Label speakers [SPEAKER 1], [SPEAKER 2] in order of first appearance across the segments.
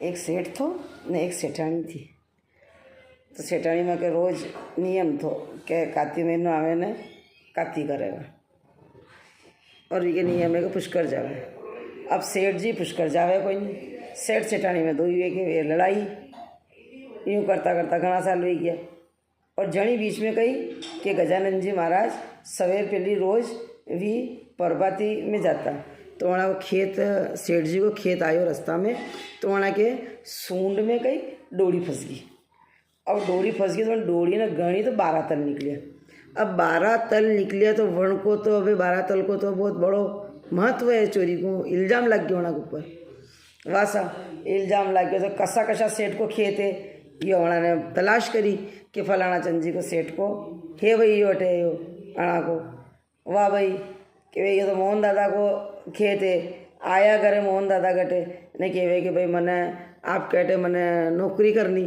[SPEAKER 1] एक सेठ थो ने एक सेठाणी थी। तो सेठाणी में के रोज नियम थो के काती महीनो आवे ने काती करेगा और ये नियम है कि पुष्कर जावे। अब सेठ जी पुष्कर जावे कोई नहीं, सेठ सेठाणी में दो हुए कि लड़ाई यूँ करता करता घना साल हो गया। और जनी बीच में कही कि गजानंद जी महाराज सवेर पहली रोज भी परबाती में जाता। तो वहाँ वो खेत सेठ जी को खेत आयो रास्ता में, तो वहाँ के सूंड में कहीं डोरी फंस गई। अब डोरी फंस गई तो डोरी ने गणी तो 12 तल निकलिया। अब 12 तल निकलिया तो वन को तो अभी 12 तल को तो बहुत बड़ो महत्व है। चोरी को इल्ज़ाम लग गया वहाँ के ऊपर, वासा इल्ज़ाम लग गया। तो कसा कसा सेठ को खेत है, ये वहाँ ने तलाश करी कि फलाना चंद जी को सेठ को हे भाई यो अटे यो अणा को, वाह भाई कि भाई ये तो मोहन दादा को खेत है। आया करे मोहन दादा गटे ने कहे कि भाई मने आप कहते मने नौकरी करनी।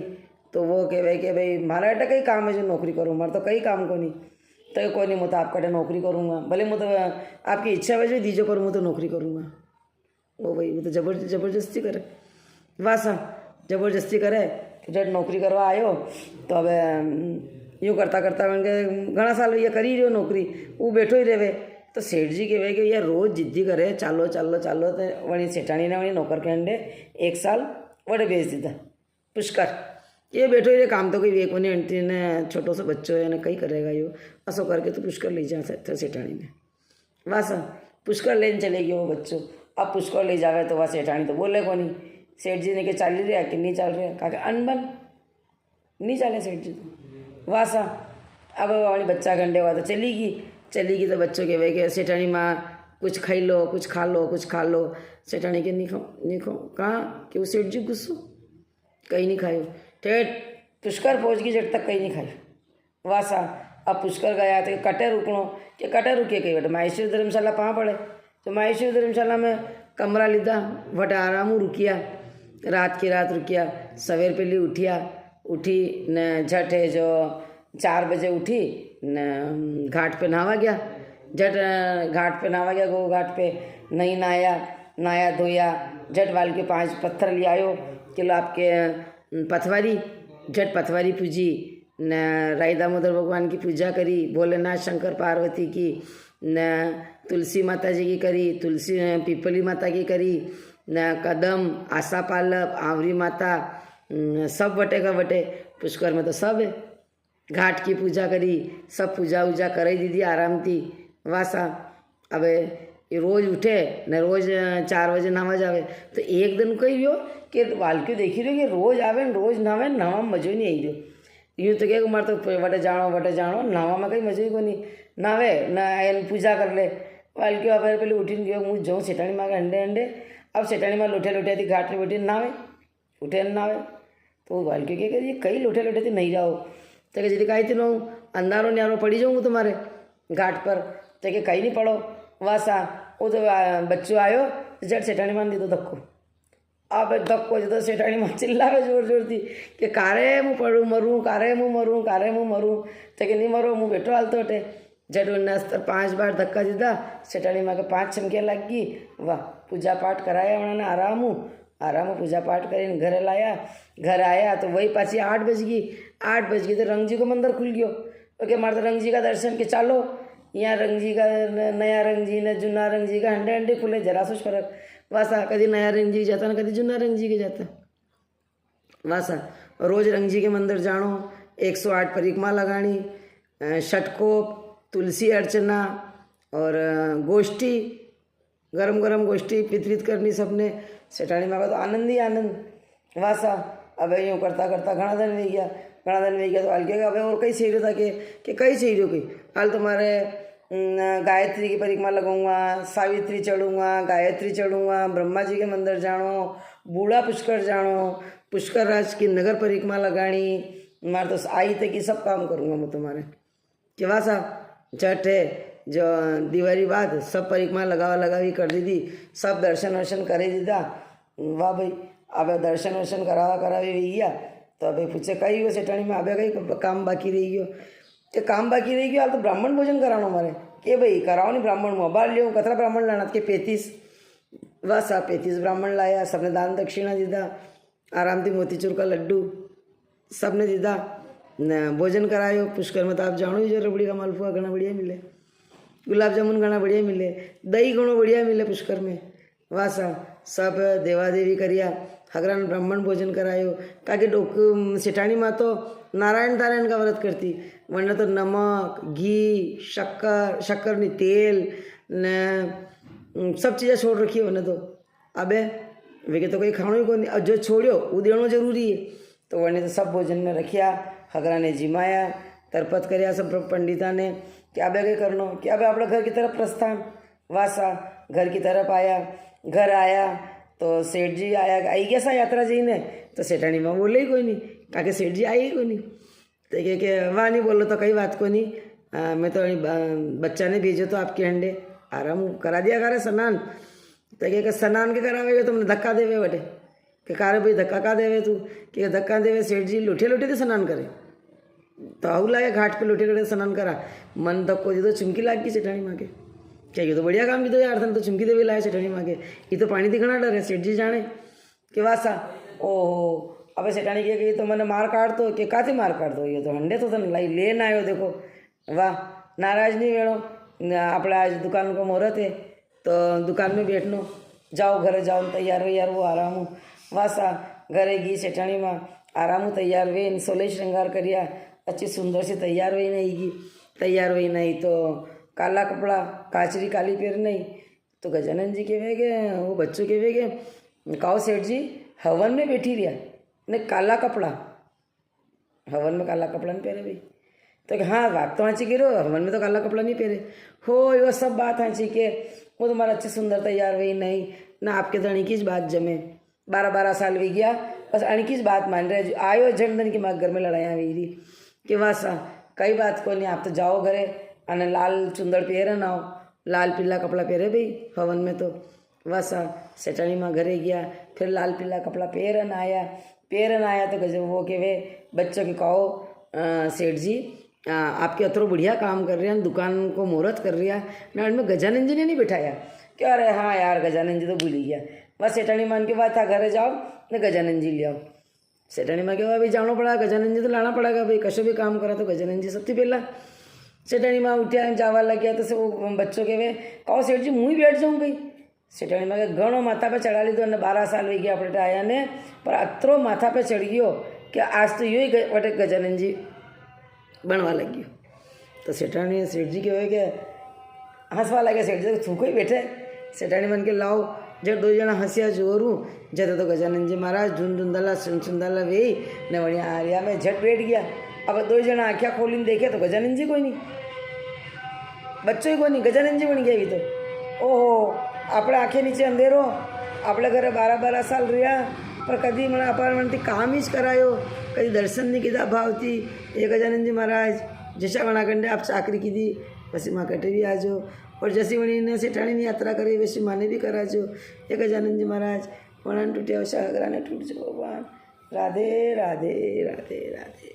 [SPEAKER 1] तो वो कहे कि भाई मारा अटे कई काम है जो नौकरी करूँ, मारा तो कई काम को नहीं। तो कोई नहीं, मैं तो आपका नौकरी करूँगा, भले मैं तो आपकी इच्छा वजह दीजिए पर मैं तो नौकरी करूँगा। वो भाई वो तो जबरदस्ती करे, वासा जबरदस्ती करे। जब नौकरी करवा आयो तो अब यूँ करता करता मैंने घना साल ये कर ही रहो नौकरी, वो बैठो ही रहे। तो सेठ जी कहे कि यार रोज़ जिद्दी करे चालो चालो चालो। तो वही सेठानी ने वही नौकर के अंडे 1 साल वड़े भेज दीता पुष्कर। ये बैठो ही रे, काम तो कोई वे को नहीं, आंटी ने छोटो सा बच्चों है ना कहीं करेगा यो असो करके। तो पुष्कर ले जा था सेठानी ने, वासा पुष्कर लेने चले गए वो बच्चों। अब पुष्कर ले जावे तो वह सेठानी तो बोले को नहीं। सेठ जी ने कि चल रहा कि नहीं चल रहा, कहा अनबन नहीं चले सेठ जी तो, वासा अब वाली बच्चा गंडे हुआ तो चली गई। तो बच्चों के वे सेठानी माँ कुछ खाई लो, कुछ खा लो, कुछ खा लो। सेठानी के नहीं खाओ कहाँ कि वो सेठ जी गुस्सो कहीं नहीं खायो। ठेठ पुष्कर पहुँच गई, जब तक कहीं नहीं खाई, वासा। अब पुष्कर गया तो कटे रुकनो कि कटे रुके कहीं बटे माहेश्वरी धर्मशाला पहाँ पड़े। तो माहेश्वरी धर्मशाला में कमरा लीधा, वटे आराम रुकिया, रात की रात रुकिया। सवेर पहली उठी न झट है जो 4 बजे उठी न घाट पे नहावा गया। झट घाट पे नहावा गया, गो घाट पे नहीं नहाया धोया। झट वाल के 5 पत्थर ले आयो कि लो आपके पथवारी। झट पथवारी पूजी न राई दामोदर भगवान की पूजा करी, भोलेनाथ शंकर पार्वती की, न तुलसी माता जी की करी, तुलसी पीपली माता की करी, न कदम आशा पालप आवरी माता सब वटे का वटे। पुष्कर में तो सब है। घाट की पूजा करी, सब पूजा वूजा कराई दीदी आराम थी, वासा। अब ये रोज़ उठे न रोज़ 4 बजे नहावा जावे। तो एक दिन कही हो कि वालक्यों देखी रही कि रोज़ आवे न रोज़ नहावे, नहावा में मज़ो नहीं आई रही। यूँ तो क्या मारे तो वटे जानो नहावा में कहीं मज़ो ही को नहीं। नहावे न पूजा कर ले वालक्यों। अब पहले उठी गयो मुँह जाऊँ सेठानी माँ के अंडे। अब सेठानी माँ लोटे थी घाट में बैठी नहावे, उठे न नहावे। तो वालक्यों क्या करिए कई लोटे थी नहीं जाओ। तो कि यदि कहीं तो अंधारो न्यारो पड़ी जाऊँगा तुम्हारे घाट पर। तो कि कहीं नहीं पड़ो, वासा। वो तो बच्चों आयो झट सेठानी माँ दी तो धक्को। अब धक्को जो तो सेठानी माँ चिल्लावे जोर थी कि कारे मुँह पड़ू मरूँ, कारे मुँह मरूँ। तो कि नहीं मरो, मुँह बैठो हालतो हटे। झट उन्हें अस्तर 5 बार धक्का दीदा। सेठानी माँ के 5 चमकियाँ लग गई, वाह। पूजा पाठ कराया उन्होंने आराम पूजा पाठ कर घरे लाया। घर आया तो वही पाची 8 बज गई। 8 बज गई तो रंग जी को मंदिर खुल गयो। ओके मारे तो रंग जी का दर्शन के चालो यहाँ रंग जी का नया रंग जी ने जूना रंग जी का हंडे खुले, जरा सोच फर्क, वासा। कभी नया रंग जी जाता ना कभी जूना रंग जी के जाता, वासा। रोज रंग जी के मंदिर जानो, 108 परिक्रमा लगानी, षटकोप, तुलसी अर्चना और गोष्ठी, गरम गोष्ठी पितरित करनी सबने। सेठानी माँ का तो आनंद ही आनंद, वासा। अब यूँ करता करता घना दिन में गया तो हाल क्या अब और कई सही रहा था कि कई सही रहो कि हाल तुम्हारे गायत्री की परिक्रमा लगाऊंगा, सावित्री चढ़ूँगा, गायत्री चढ़ूँगा, ब्रह्मा जी के मंदिर जानो, बूढ़ा पुष्कर जानो, पुष्कर राज की नगर परिक्रमा लगानी, मारे तो आई थे कि सब काम करूँगा मैं तुम्हारे कि वासा। झट है जो दिवाली बाद सब परिक्रमा लगावी कर दी थी, सब दर्शन वर्शन करे दीदा, वाह भाई। अब दर्शन वर्शन करावे गया तो अभी पूछे कहीं हो सेठानी में अबे कहीं काम बाकी रही गयो। कि काम बाकी रही गयो हाल तो ब्राह्मण भोजन करानो मारे कि भाई कराओ नहीं ब्राह्मण मोबाइल लियो। कतरा ब्राह्मण लाना के 35, वासा 35 ब्राह्मण लाया, सबने दान दक्षिणा दीदा। आराम थी मोतीचूर का लड्डू सबने दीधा ने भोजन करायो। पुष्कर में तो आप जानो ही जो रबड़ी का मालपुआ घना बढ़िया मिले, गुलाब जामुन घना बढ़िया मिले, दही घणो बढ़िया मिले पुष्कर में। वासा सब देवा देवी करिया, हगरान ब्राह्मण भोजन करायो। ताकि डोक सेठानी माँ तो नारायण तारायण का व्रत करती, वरना तो नमक घी शक्कर नहीं तेल ने सब चीज़ें छोड़ रखी है वरना तो। अबे वे तो कोई खाणो ही को नहीं, और जो छोड़ो वो देना जरूरी है। तो वरने तो सब भोजन में रखिया, हगरा ने जिमाया, तरपत करया सब पंडिता ने कि अबे क्या करनो, कि अबे अपना घर की तरफ प्रस्थान। वासा घर की तरफ आया, घर आया तो सेठ जी आया, आई कैसा यात्रा जी ने, तो सेठानी माँ बोले ही कोई नहीं, ताकि सेठ जी आई ही कोई नहीं। तो कि वाह नहीं बोलो तो कई बात को नहीं, मैं तो बच्चा ने भेजो तो आपके अंडे आराम करा दिया करे स्नान। तो कि स्नान के करावे तुमने धक्का देवे बटे, कि कारे भाई धक्का का देवे तू, कि धक्का देवे सेठ जी लोटे लोटे तो स्नान करे। तो आऊ लागे घाट पे लोटे लोटे स्नान करा, मन धक्को दी तो चुमकी लाग गई सेठानी माँ के, क्या ये तो बढ़िया काम कीधो यार, तो चुमकी देवी लाए सेठानी माँ के। ये तो पानी दिखना डर है, सेठ जी जाने कि वासा ओहो। अब सेठानी कहे कि तो मैंने मार काट दो, कि काती मार काट दो, ये तो हंडे तो लाई लेन आयो देखो। वाह नाराज नहीं वेणो, अपना आज दुकान को मुहूर्त है तो दुकान में बैठनो, जाओ घरे जाओ तैयार वैयार वो आराम हूँ। वासा घरे गई सेठानी माँ, आराम तैयार वे सोले श्रृंगार करिया, अच्छी सुंदर सी तैयार वही नहीं गई। तैयार वही नहीं तो काला कपड़ा काचरी काली पेर नहीं, तो गजानन जी के वेगे वो बच्चों के वेगे काओ सेठ जी हवन में बैठी रिया ने काला कपड़ा, हवन में काला कपड़ा नहीं पहरे भाई। तो हाँ बात तो हाँची गिरो, हवन में तो काला कपड़ा नहीं पहरे हो, यो सब बात हाँची के वो तुम्हारा अच्छी सुंदर तैयार वही नहीं ना, आपके तो अणिकी बात जमे 12-12 साल भी गया बस अणिकी बात मान रहे आयो झंडन की माँ घर में लड़ाइया हुई थी कि बस कई बात को नहीं, आप तो जाओ घरे अने लाल चुंदड़ पहरे ना हो, लाल पीला कपड़ा पहरे भाई हवन में। तो बस सेठानी माँ घरे गया, फिर लाल पीला कपड़ा पहरन आया तो गजब वो के वे बच्चों के कहो सेठ जी आपके अतरो बढ़िया काम कर रहे हैं, दुकान को मुहूर्त कर रही है ना, में गजानन जी ने नहीं बिठाया। क्या अरे हाँ यार गजानन जी तो भूल ही गया। बस सेठानी मान के बाद था घरे जाओ ने गजानन जी ले आओ। सेठानी माँ के बाद भाई जाना पड़ा, गजानन जी तो लाना पड़ेगा भाई, कशो भी काम करा तो गजानन जी सबसे पहला। सेठानी माँ उठ्या जावा लग गया तो वो बच्चों के वे कहो सेठ जी मुँह ही बैठ जाऊँ गई। सेठानी माँ के घणो माथा पे चढ़ा लीधो ने 12 साल हो गया अपने आया ने, पर अतरो माथा पे चढ़ गयो कि आज तो यू ही वटे गजानन जी बनवा लग गयो। तो सेठानी सेठ जी के हुए के हंसवा लगे, सेठ जी तो थूको ही बैठे। सेठानी मन के लाओ जब 2 जना हंसिया जोरू जते तो गजानन जी महाराज झुंझुंदला सुंदला वे ने वही आरिया में झट बैठ गया। अब 2 जना आँखियाँ खोली देखे तो गजानन जी कोई नहीं, बच्चों ही कोई नहीं, गजानन जी बन गया अभी तो। ओहो अपने आँखें नीचे अंधेरो, अपने घरे 12-12 साल रहा पर कभी मैं अपार्टमेंट काम ही करायो, कभी दर्शन नहीं किया भावती। ये गजानन जी महाराज जैसा बना कंडे आप चाकरी की दी वैसे माँ कटे भी आजो, और जैसी वणी ने सेठानी ने यात्रा करी वैसी माने भी कराजो। ये गजानन जी महाराज वणन टूटे वैसा अगरा ने टूट जो भगवान। राधे राधे राधे राधे।